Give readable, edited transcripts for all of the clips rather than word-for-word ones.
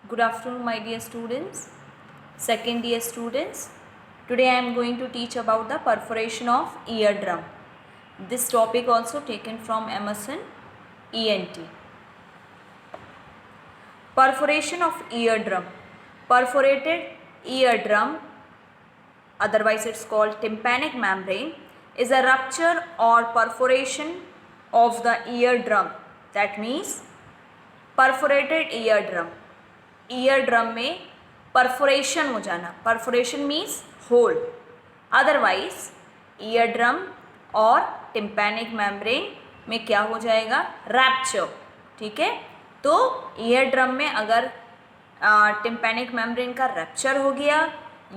Good afternoon, my dear students, second year students. Today I am going to teach about the perforation of eardrum. This topic also taken from Emerson ENT. Perforation of eardrum. Perforated eardrum, otherwise it's called tympanic membrane, is a rupture or perforation of the eardrum. That means perforated eardrum. Ear में perforation हो जाना. Perforation means hole. Otherwise ear drum और tympanic membrane में क्या हो जाएगा? Rapture. ठीक है, तो ईयर ड्रम में अगर टिम्पैनिक मेम्ब्रेन का रैप्चर हो गया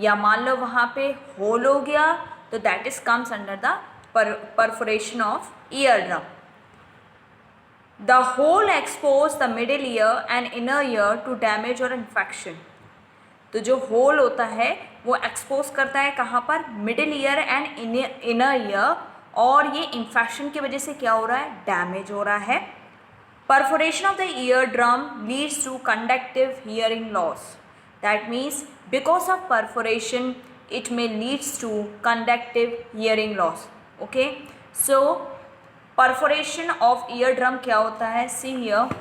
या मान लो वहाँ पे होल हो गया, तो that is comes under the perforation of ear drum. The hole expose the middle ear and inner ear to damage or infection. तो जो होल होता है वो एक्सपोज करता है कहाँ पर? Middle ear and inner ear, और ये इन्फेक्शन की वजह से क्या हो रहा है? डैमेज हो रहा है. Perforation of the ear drum leads to conductive hearing loss. That means because of perforation it may leads to conductive hearing loss. Okay, so perforation of ear drum क्या होता है? See here,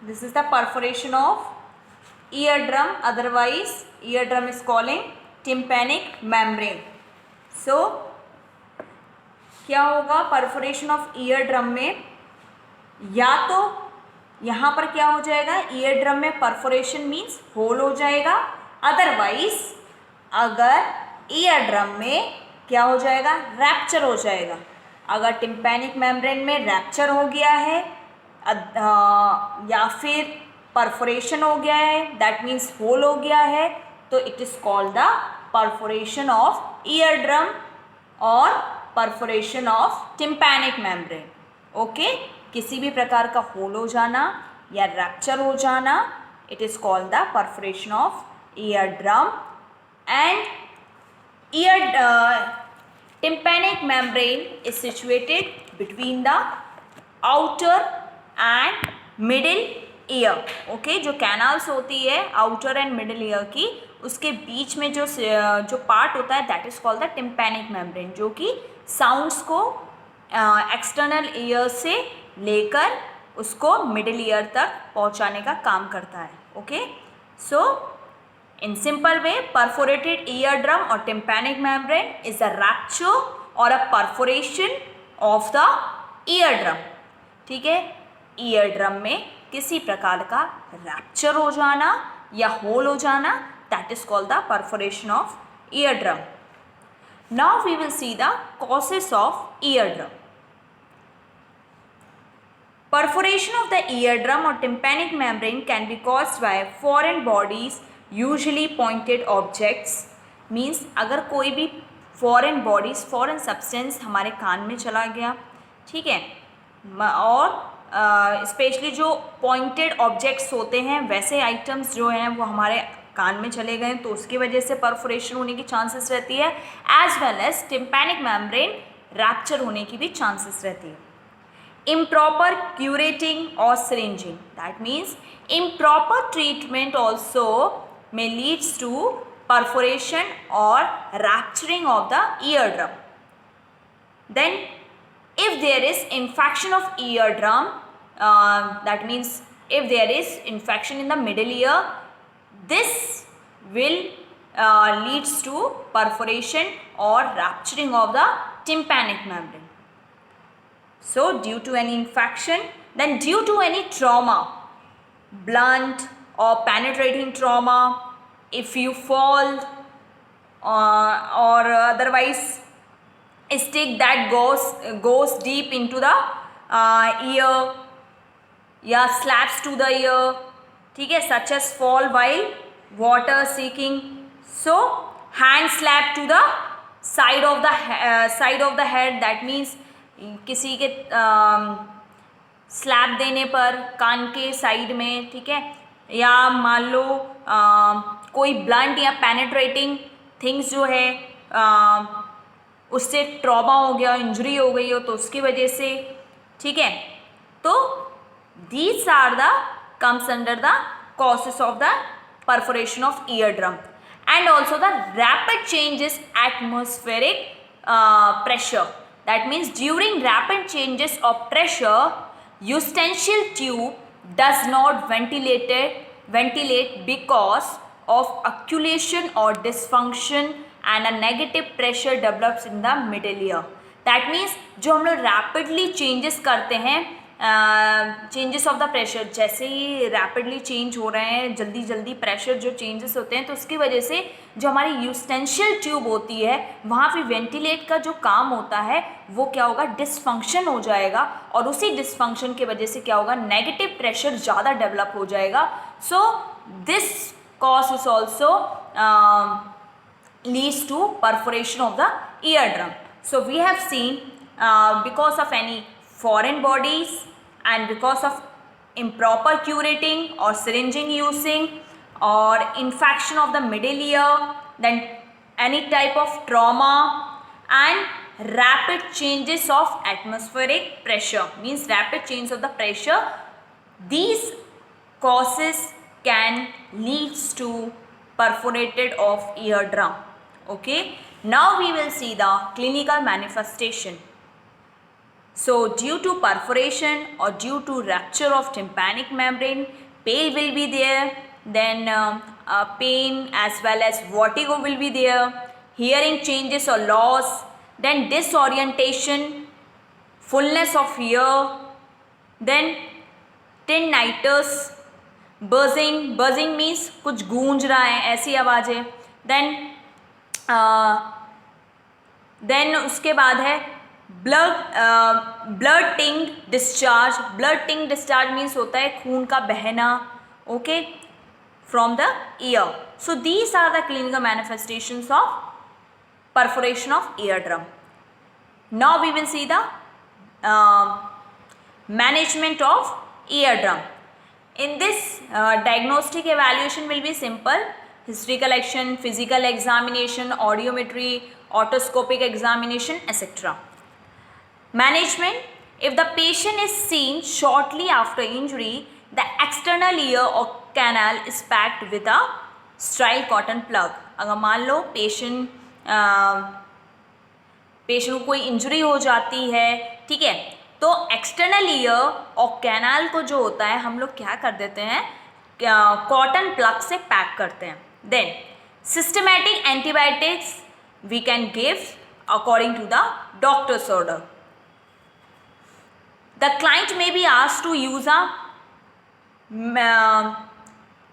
this is the perforation of ear drum, otherwise year drum is calling tympanic membrane. So क्या होगा perforation of ear drum में? या तो यहाँ पर क्या हो जाएगा? ईयर ड्रम में परफोरेशन मीन्स होल हो जाएगा. अदरवाइज अगर ईयर ड्रम में क्या हो जाएगा? रैप्चर हो जाएगा. अगर टिम्पैनिक मेम्ब्रेन में रैप्चर हो गया है या फिर परफोरेशन हो गया है, दैट मीन्स होल हो गया है, तो it is called the perforation of ear drum और perforation of tympanic membrane. Okay, किसी भी प्रकार का होल हो जाना या रैप्चर हो जाना, it is called the perforation of ear drum. And tympanic membrane is situated between the outer and middle ear. Okay, जो कैनाल्स होती है आउटर एंड मिडिल ईयर की, उसके बीच में जो पार्ट होता है that is called the tympanic membrane, जो कि साउंड्स को एक्सटर्नल ईयर से लेकर उसको मिडिल ईयर तक पहुंचाने का काम करता है. Okay, so in simple way, perforated eardrum or tympanic membrane is a rupture or a perforation of the eardrum. ठीक है, eardrum में किसी प्रकार का रैप्चर हो जाना या होल हो जाना, that is called the perforation of eardrum. Now we will see the causes of eardrum. Perforation of the eardrum or tympanic membrane can be caused by foreign bodies, usually pointed objects. Means अगर कोई भी foreign bodies, foreign substance हमारे कान में चला गया, ठीक है, और स्पेशली जो पॉइंटेड ऑब्जेक्ट्स होते हैं वैसे आइटम्स जो हैं वो हमारे कान में चले गए, तो उसकी वजह से परफोरेशन होने की चांसेस रहती है. As well as tympanic membrane rupture होने की भी चांसेस रहती है. improper curating or syringing, that means improper treatment also may leads to perforation or rupturing of the eardrum. Then if there is infection of eardrum, that means if there is infection in the middle ear, this will leads to perforation or rupturing of the tympanic membrane. So due to any infection, then due to any trauma, blunt or penetrating trauma, if you fall or otherwise stick that goes deep into the ear, या slaps to the ear, ठीक है, such as fall while water seeking. So hand slap to the side of the head, that means किसी के slab देने पर कान के side में, ठीक है, या मान लो कोई ब्लंट या पेनेट्रेटिंग थिंग्स जो है उससे ट्रॉमा हो गया, इंजरी हो गई हो तो उसकी वजह से, ठीक है। तो these are the comes under the causes of the perforation of eardrum, and also the rapid changes atmospheric pressure. That means during rapid changes of pressure, eustachial tube does not ventilate because of occultation or dysfunction, and a negative pressure develops in the middle ear. That means जो हम लोग rapidly changes करते हैं, changes of the pressure, जैसे ही rapidly change हो रहे हैं, जल्दी जल्दी प्रेशर जो चेंजेस होते हैं, तो उसकी वजह से जो हमारी यूस्टेंशियल ट्यूब होती है वहाँ पे वेंटिलेट का जो काम होता है वो क्या होगा, डिसफंक्शन हो जाएगा, और उसी डिसफंक्शन की वजह से क्या होगा, नेगेटिव प्रेशर ज़्यादा डेवलप हो जाएगा. So this cause is also leads to perforation of the eardrum. So we have seen because of any foreign bodies and because of improper curating or syringing using or infection of the middle ear, then any type of trauma and rapid changes of atmospheric pressure, means rapid change of the pressure, these causes can leads to perforated of eardrum. Okay, now we will see the clinical manifestation. So due to perforation or due to rupture of tympanic membrane, pain will be there, then pain as well as vertigo will be there, hearing changes or loss, then disorientation, fullness of ear, then tinnitus, buzzing means कुछ गूंज रहा है ऐसी आवाज़ें, then उसके बाद है blood tinge discharge. Blood tinge discharge means होता है खून का बहना, okay, from the ear. So these are the clinical manifestations of perforation of eardrum. Now we will see the management of eardrum. In this diagnostic evaluation will be simple: history collection, physical examination, audiometry, otoscopic examination, etc. Management: if the patient is seen shortly after injury, the external ear or canal is packed with a sterile cotton plug. अगर मान लो patient को कोई injury हो जाती है, ठीक है, तो एक्सटर्नल ईयर और कैनाल को जो होता है हम लोग क्या कर देते हैं, कॉटन प्लग से पैक करते हैं. Then systematic antibiotics we can give according to the doctor's order. The client may be asked to use a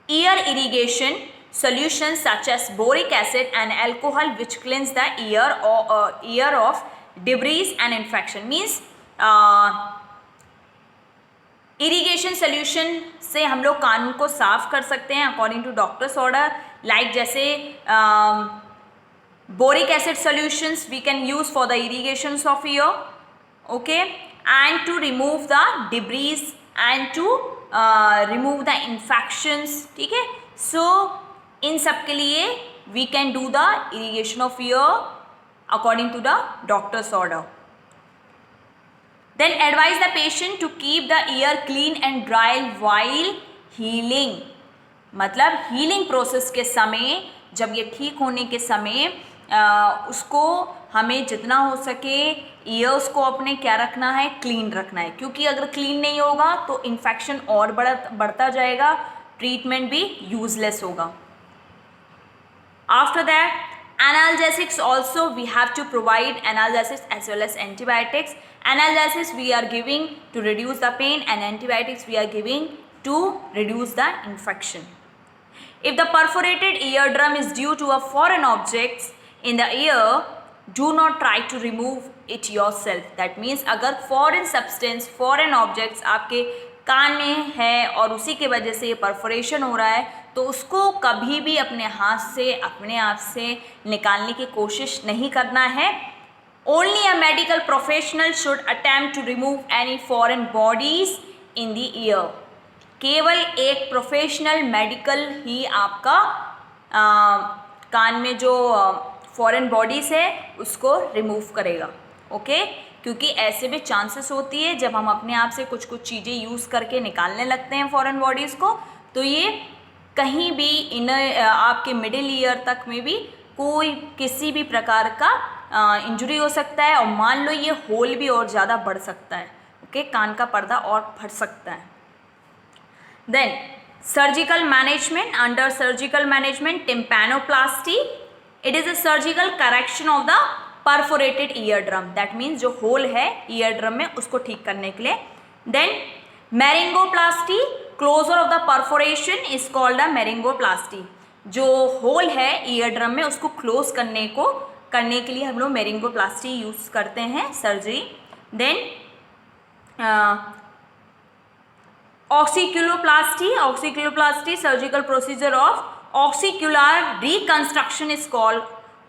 ear irrigation solutions such as boric acid and alcohol which cleanse the ear or ear of debris and infection. Means irrigation solution से हम लोग कान को साफ कर सकते हैं according to doctor's order. Like जैसे boric acid solutions we can use for the irrigations of ear, okay, and to remove the debris and to remove the infections, ठीक है. सो इन सब के लिए we can do the irrigation of ear according to the doctor's order. Then advise the patient to keep the ear clean and dry while healing. मतलब healing process के समय, जब ये ठीक होने के समय उसको हमें जितना हो सके ईयर्स को अपने क्या रखना है, क्लीन रखना है, क्योंकि अगर क्लीन नहीं होगा तो इन्फेक्शन और बढ़ता जाएगा, ट्रीटमेंट भी यूजलेस होगा. After that analgesics also we have to provide analgesics as well as antibiotics. Analgesics we are giving to reduce the pain and antibiotics we are giving to reduce the infection. If the perforated eardrum is due to a foreign objects in the ear, do not try to remove it yourself. That means अगर foreign substance, foreign objects आपके कान में है और उसी के वजह से ये परफोरेशन हो रहा है, तो उसको कभी भी अपने हाथ से अपने आप से निकालने की कोशिश नहीं करना है. Only a medical professional should attempt to remove any foreign bodies in the ear. केवल एक प्रोफेशनल मेडिकल ही आपका कान में जो फॉरेन बॉडीज है उसको रिमूव करेगा। ओके, क्योंकि ऐसे भी चांसेस होती है जब हम अपने आप से कुछ कुछ चीज़ें यूज़ करके निकालने लगते हैं फॉरेन बॉडीज़ को, तो ये कहीं भी आपके मिडिल ईयर तक में भी कोई किसी भी प्रकार का इंजरी हो सकता है, और मान लो ये होल भी और ज़्यादा बढ़ सकता है। ओके, कान का पर्दा और फट सकता है। Then surgical management, under surgical management tympanoplasty, it is a surgical correction of the perforated ear drum, that means जो होल है ईयर ड्रम में उसको ठीक करने के लिए। Then meringoplasty, closure of the perforation is called a meringoplasty, जो hole है ईयर ड्रम में उसको क्लोज करने के लिए हम लोग मेरिंगोप्लास्टी यूज करते हैं surgery. Then ossiculoplasty surgical procedure of ossicular reconstruction is called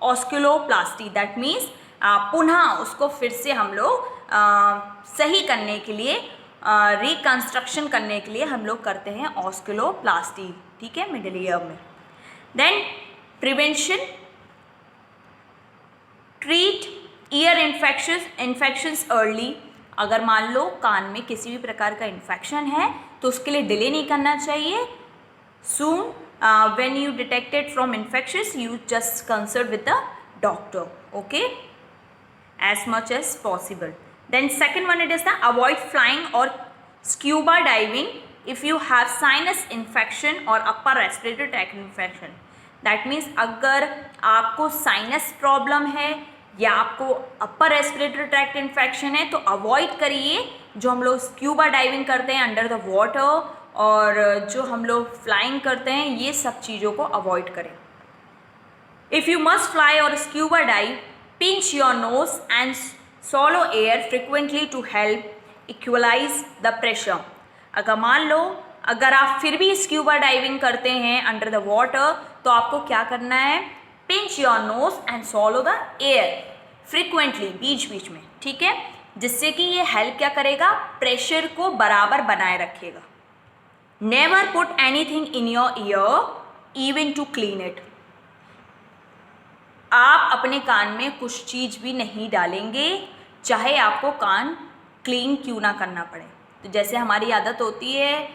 ossiculoplasty, that means पुनः उसको फिर से हम लोग सही करने के लिए, रिकंस्ट्रक्शन करने के लिए हम लोग करते हैं ऑस्क्यूलोप्लास्टी, ठीक है, मिडिल ईयर में। Then prevention, treat ear infections early, अगर मान लो कान में किसी भी प्रकार का इन्फेक्शन है तो उसके लिए डिले नहीं करना चाहिए। Soon when you detected from infections you just consult with the doctor, okay, as much as possible. Then second one, it is the avoid flying or scuba diving if you have sinus infection or upper respiratory tract infection. That means अगर आपको sinus problem है या आपको upper respiratory tract infection है तो avoid करिए जो हम लोग स्क्यूबा डाइविंग करते हैं अंडर द वाटर, और जो हम लोग फ्लाइंग करते हैं, ये सब चीज़ों को अवॉइड करें। इफ़ यू मस्ट फ्लाई और scuba dive, pinch your nose and swallow air frequently to help equalize the pressure. अगर मान लो अगर आप फिर भी स्क्यूबा डाइविंग करते हैं अंडर द वाटर तो आपको क्या करना है, pinch your nose and swallow the air frequently, बीच बीच में, ठीक है, जिससे कि ये हेल्प क्या करेगा, प्रेशर को बराबर बनाए रखेगा। Never put anything in your ear even to clean it. आप अपने कान में कुछ चीज़ भी नहीं डालेंगे चाहे आपको कान क्लीन क्यों ना करना पड़े। तो जैसे हमारी आदत होती है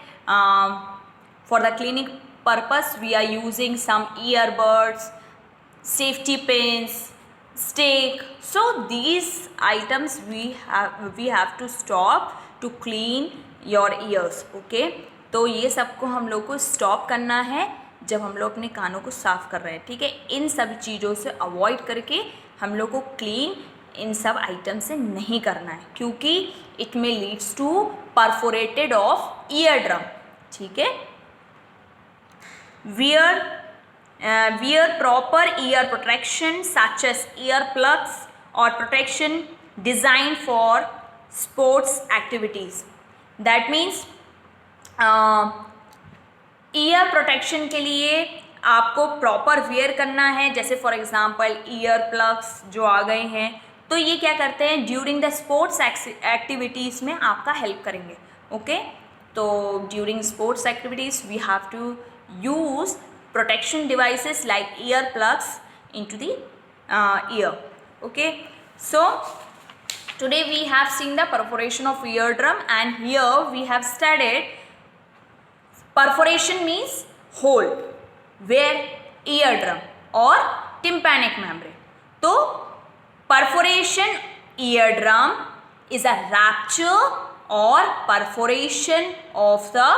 for the cleaning purpose we are using some earbuds, safety pins, stick, so these items we have to stop to clean your ears, okay. तो ये सबको हम लोग को स्टॉप करना है जब हम लोग अपने कानों को साफ़ कर रहे हैं, ठीक है। इन सब चीज़ों से अवॉइड करके हम लोग को क्लीन इन सब आइटम से नहीं करना है, क्योंकि it may leads to perforated of ear drum, ठीक है। Wear proper ear protection such as ear plugs और protection design for sports activities, that means ear protection के लिए आपको प्रॉपर वेयर करना है। जैसे फॉर एग्जांपल ईयर प्लग्स जो आ गए हैं तो ये क्या करते हैं, ड्यूरिंग द स्पोर्ट्स एक्टिविटीज़ में आपका हेल्प करेंगे, ओके। तो during sports activities we have to use protection devices like ear plugs into the ear, okay. So today we have seen the perforation of eardrum, and here we have studied perforation means hole where eardrum or tympanic membrane. तो perforation eardrum is a rupture or perforation of the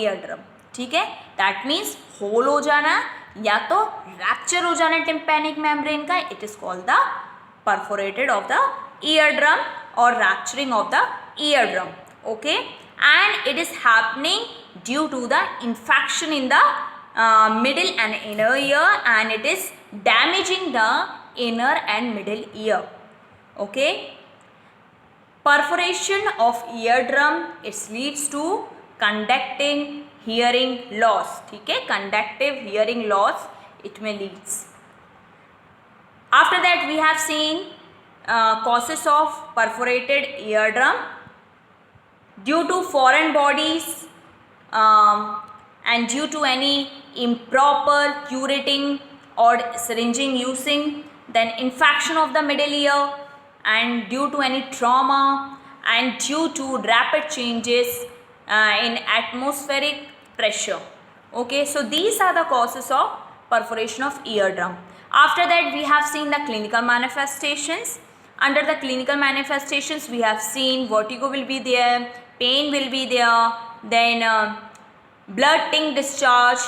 eardrum, ठीक है। that means hole हो जाना या तो rupture हो जाना tympanic membrane का, it is called the perforated of the eardrum or rupturing of the eardrum, okay, and it is happening due to the infection in the middle and inner ear, and it is damaging the inner and middle ear, okay. Perforation of eardrum, it leads to conductive hearing loss, ठीक है, conductive hearing loss it may leads. After that we have seen causes of perforated eardrum due to foreign bodies and due to any improper curating or syringing using, then infection of the middle ear, and due to any trauma, and due to rapid changes in atmospheric pressure. Okay, so these are the causes of perforation of eardrum. After that, we have seen the clinical manifestations. Under the clinical manifestations, we have seen vertigo will be there, pain will be there, then blood tint discharge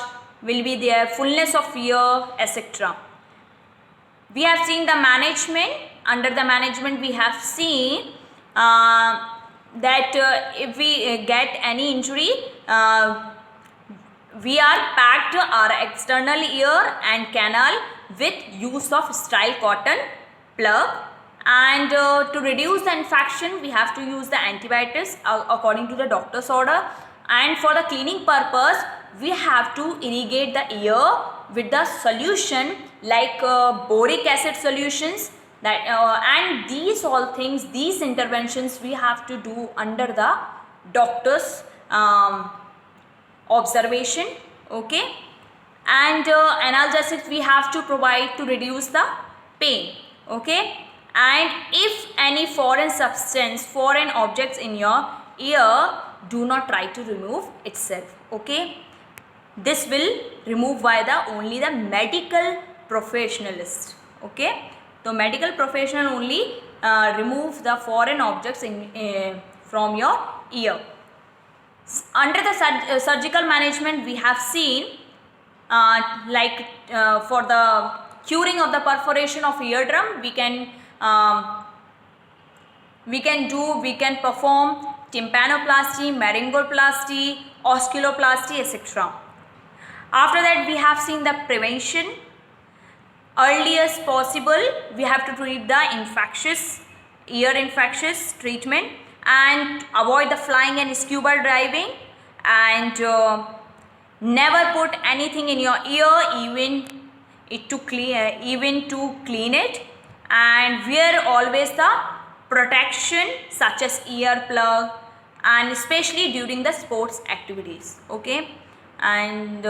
will be there, fullness of ear, etc. We have seen the management. Under the management, we have seen that if we get any injury, we are packed our external ear and canal with use of sterile cotton plug, and to reduce the infection we have to use the antibiotics according to the doctor's order, and for the cleaning purpose we have to irrigate the ear with the solution like boric acid solutions, that and these all things, these interventions we have to do under the doctor's observation. Okay, and analgesics we have to provide to reduce the pain. Okay, and if any foreign substance, foreign objects in your ear, do not try to remove itself. Okay, this will remove by the only the medical professionalist. Okay, so medical professional only remove the foreign objects from your ear. Under the surgical management, we have seen for the curing of the perforation of eardrum, we can perform tympanoplasty, laryngoplasty, osculoplasty, etc. After that, we have seen the prevention. Earliest possible, we have to treat the ear infectious treatment, and avoid the flying and scuba diving, and never put anything in your ear even to clean it, and wear always the protection such as earplug, and especially during the sports activities. Okay, and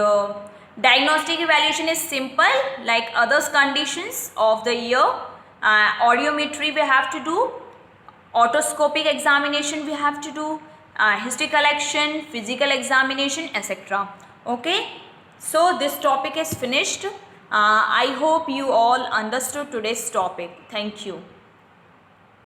diagnostic evaluation is simple like others conditions of the ear. Audiometry we have to do, otoscopic examination we have to do, history collection, physical examination, etc. Okay, so this topic is finished. I hope you all understood today's topic. Thank you.